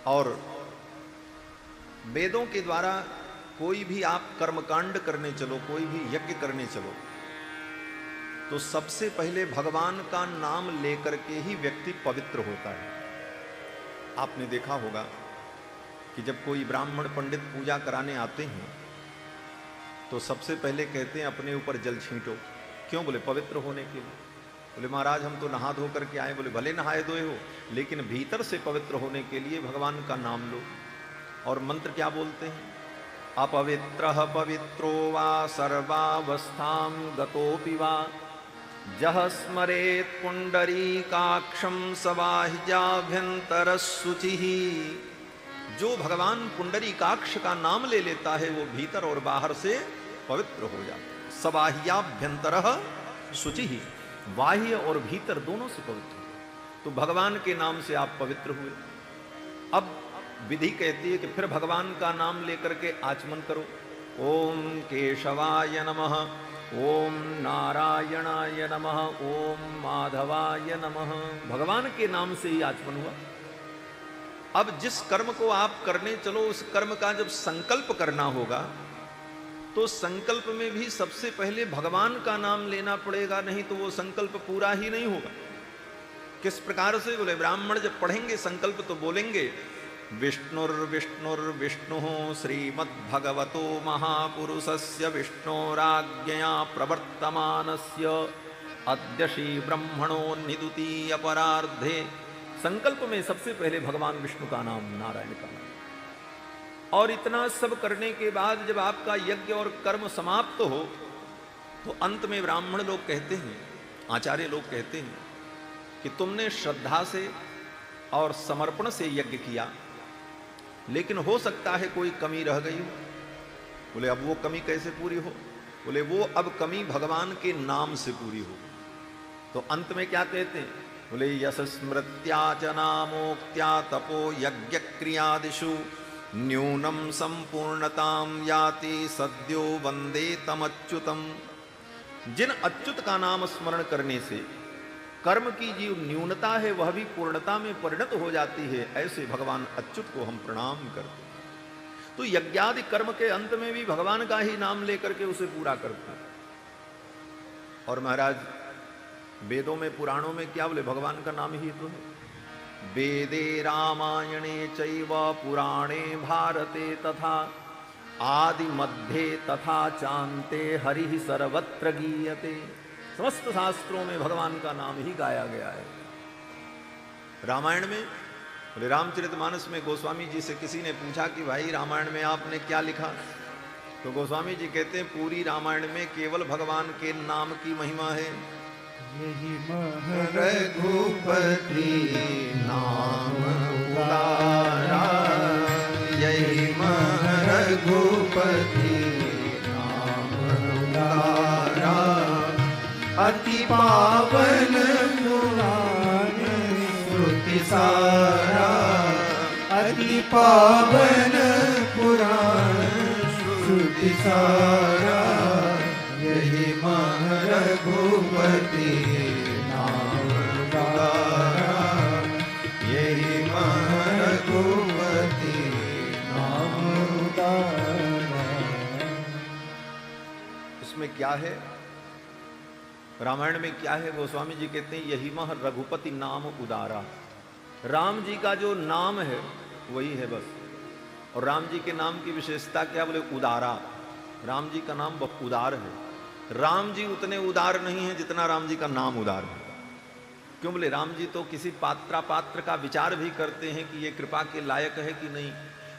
और वेदों के द्वारा कोई भी आप कर्मकांड करने चलो, कोई भी यज्ञ करने चलो, तो सबसे पहले भगवान का नाम लेकर के ही व्यक्ति पवित्र होता है। आपने देखा होगा कि जब कोई ब्राह्मण पंडित पूजा कराने आते हैं तो सबसे पहले कहते हैं अपने ऊपर जल छींटो। क्यों? बोले पवित्र होने के लिए। बोले महाराज हम तो नहा धो करके आए। बोले भले नहाए धोए हो, लेकिन भीतर से पवित्र होने के लिए भगवान का नाम लो। और मंत्र क्या बोलते हैं? अपवित्रः पवित्रो वा सर्वावस्थां गतोऽपि वा जह स्मरेत् पुंडरीकाक्षं सबाह्याभ्यंतरः शुचिः। जो भगवान पुंडरीकाक्ष का नाम ले लेता है वो भीतर और बाहर से पवित्र हो जाता है। सबाह्याभ्यंतरः शुचिः, बाह्य और भीतर दोनों से पवित्र। तो भगवान के नाम से आप पवित्र हुए। अब विधि कहती है कि फिर भगवान का नाम लेकर के आचमन करो। ओम केशवाय नमः, ओम नारायणाय नमः, ओम माधवाय नमः। भगवान के नाम से ही आचमन हुआ। अब जिस कर्म को आप करने चलो उस कर्म का जब संकल्प करना होगा तो संकल्प में भी सबसे पहले भगवान का नाम लेना पड़ेगा, नहीं तो वो संकल्प पूरा ही नहीं होगा। किस प्रकार से? बोले ब्राह्मण जब पढ़ेंगे संकल्प तो बोलेंगे विष्णुर्विष्णुर्विष्णुः श्रीमद्भगवतो महापुरुषस्य विष्णोराज्ञया प्रवर्तमानस्य अद्य श्री ब्रह्मणो निदुतीय परार्धे। संकल्प में सबसे पहले भगवान विष्णु का नाम, नारायण का नाम। और इतना सब करने के बाद जब आपका यज्ञ और कर्म समाप्त हो तो अंत में ब्राह्मण लोग कहते हैं, आचार्य लोग कहते हैं कि तुमने श्रद्धा से और समर्पण से यज्ञ किया, लेकिन हो सकता है कोई कमी रह गई हो। बोले अब वो कमी कैसे पूरी हो? बोले वो अब कमी भगवान के नाम से पूरी हो। तो अंत में क्या कहते हैं? बोले यश स्मृत्या च नामोक्त्या तपो यज्ञ क्रियादिषु न्यूनम संपूर्णताम याति सद्यो वंदे तमच्युतम। जिन अच्युत का नाम स्मरण करने से कर्म की जो न्यूनता है वह भी पूर्णता में परिणत हो जाती है, ऐसे भगवान अच्युत को हम प्रणाम करते हैं। तो यज्ञादि कर्म के अंत में भी भगवान का ही नाम लेकर के उसे पूरा करते हैं। और महाराज वेदों में पुराणों में क्या बोले? भगवान का नाम ही तो है। वेदे रामायणे चैव पुराणे भारते तथा आदि मध्ये तथा चांते हरि सर्वत्र गीयते। समस्त शास्त्रों में भगवान का नाम ही गाया गया है। रामायण में बोले रामचरितमानस में गोस्वामी जी से किसी ने पूछा कि भाई रामायण में आपने क्या लिखा? तो गोस्वामी जी कहते हैं पूरी रामायण में केवल भगवान के नाम की महिमा है। यही रघुपति नाम उदारा, यही रघुपति नाम उदारा, अति पावन पुराण श्रुति सारा, अति पावन पुराण श्रुति सारा, यही रघुपति नाम उदारा, यही रघुपति नाम उदारा। इसमें क्या है? रामायण में क्या है? गोस्वामी जी कहते हैं यही मह रघुपति नाम उदारा। राम जी का जो नाम है वही है बस। और राम जी के नाम की विशेषता क्या? बोले उदारा। राम जी का नाम बहुत उदार है। राम जी उतने उदार नहीं है जितना राम जी का नाम उदार है। क्यों? बोले राम जी तो किसी पात्र का विचार भी करते हैं कि ये कृपा के लायक है कि नहीं,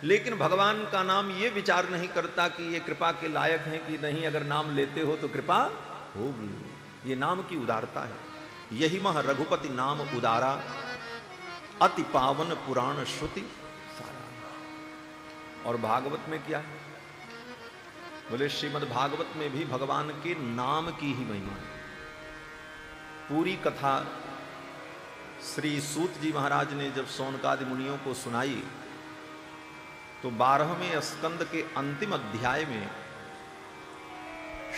लेकिन भगवान का नाम ये विचार नहीं करता कि ये कृपा के लायक है कि नहीं। अगर नाम लेते हो तो कृपा होगी। ये नाम की उदारता है। यही मह रघुपति नाम उदारा, अति पावन पुराण श्रुति सारा। और भागवत में क्या है? बोले श्रीमद् भागवत में भी भगवान के नाम की ही महिमा है। पूरी कथा श्री सूत जी महाराज ने जब शौनकादि मुनियों को सुनाई तो 12वें स्कंद के अंतिम अध्याय में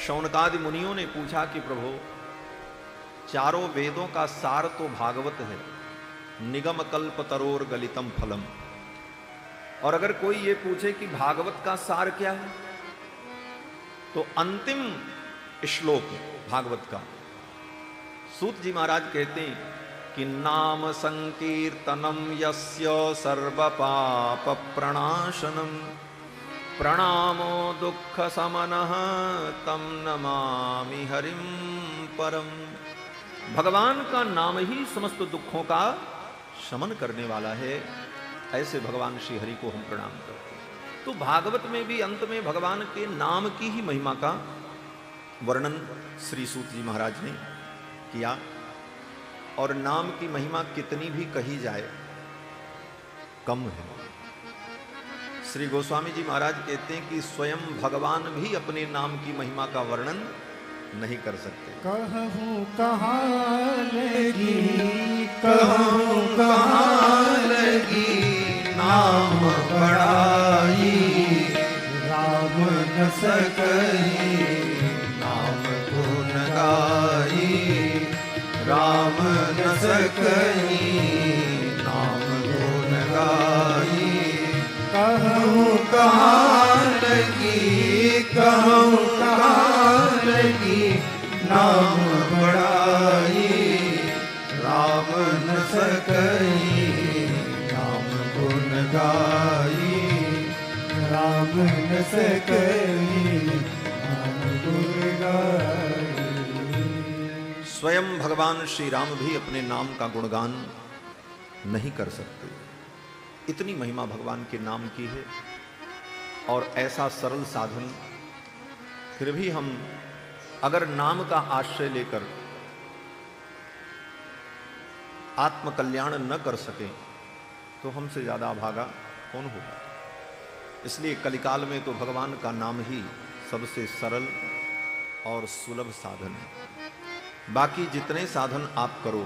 शौनकादि मुनियों ने पूछा कि प्रभु चारों वेदों का सार तो भागवत है, निगम कल्प तरोर गलितम फलम। और अगर कोई ये पूछे कि भागवत का सार क्या है, तो अंतिम श्लोक भागवत का सूत जी महाराज कहते हैं कि नाम संकीर्तनम यस्य सर्व पाप प्रणाशनम प्रणामो दुख समनः तम नमामि हरिम परम। भगवान का नाम ही समस्त दुखों का शमन करने वाला है, ऐसे भगवान श्री हरि को हम प्रणाम करते हैं। तो भागवत में भी अंत में भगवान के नाम की ही महिमा का वर्णन श्री सूत जी महाराज ने किया, और नाम की महिमा कितनी भी कही जाए कम है। श्री गोस्वामी जी महाराज कहते हैं कि स्वयं भगवान भी अपने नाम की महिमा का वर्णन नहीं कर सकते। कहूँ कहाँ लगी, कहूँ कहाँ लगी नाम बड़ाई, राम न सकही नाम गुण गाई, राम न सकही नाम गुण गाई। कहूँ कहाँ लगी, कहूँ कहाँ लगी नाम बड़ाई, राम न सकही नाम गुण गाई, राम न सकही नाम गुण गाई। स्वयं भगवान श्री राम भी अपने नाम का गुणगान नहीं कर सकते, इतनी महिमा भगवान के नाम की है। और ऐसा सरल साधन, फिर भी हम अगर नाम का आश्रय लेकर आत्मकल्याण न कर सके तो हमसे ज्यादा अभागा कौन होगा। इसलिए कलिकाल में तो भगवान का नाम ही सबसे सरल और सुलभ साधन है। बाकी जितने साधन आप करो